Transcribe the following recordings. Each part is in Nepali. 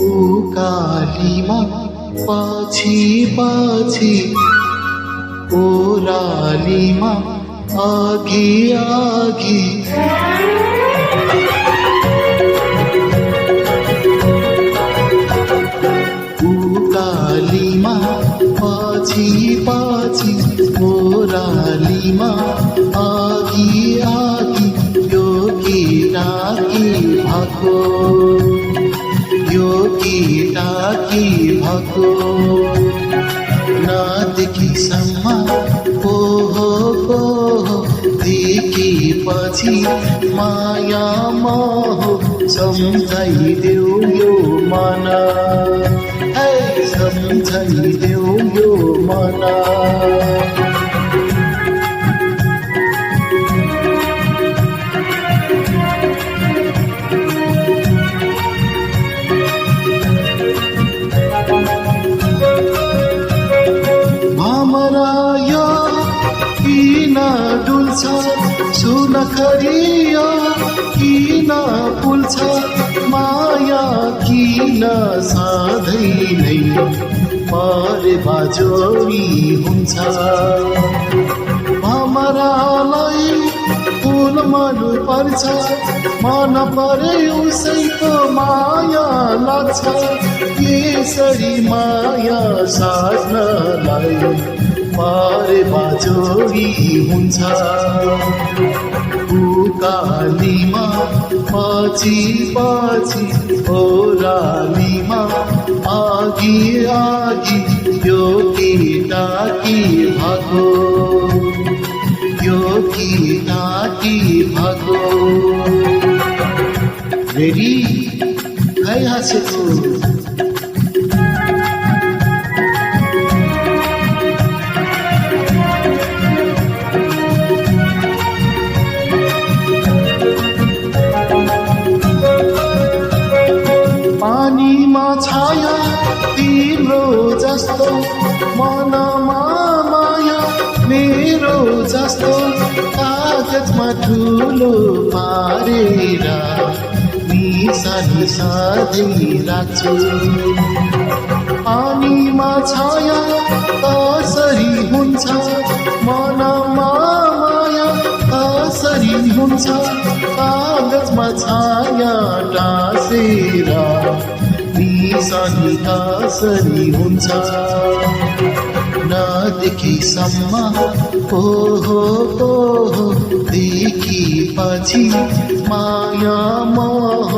उकालीमा पछि पछि ओरालीमा आगी आगी उकालीमा पछि पछि ओरालीमा आगी आगी यो केटाकी भएको यो केटाकी भएको नदेखिसम्म हो देखेपछि माया मोह सम्झाइदेऊ यो मन सम्झाइदेऊ यो मन भमरायो किन डुल्छ सुनखरियो किन फुल्छ माया किन सधैँ नै परे बाजोरी हुन्छ भमरालाई फुल मन पर्छ मन परे उसैको माया लाग्छ यसरी माया साध्नलाई परे बाजोरी हुन्छ उकालीमा पछि पछि ओरालीमा आगी आगी यो केटाकी भएको यो केटाकी भएको रेडी खै हाँसेको पानीमा छाया तिम्रो जस्तो मनमा माया मेरो जस्तो कागजमा ठुलो पारेर निशानी सधैँ राख्छु पानीमा छाया कसरी हुन्छ मनमा माया कसरी हुन्छ कागजमा छाया टाँसेर निशानी कसरी हुन्छ नदेखिसम्म हो देखिपछि माया मोह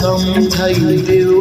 सम्झाइदेऊ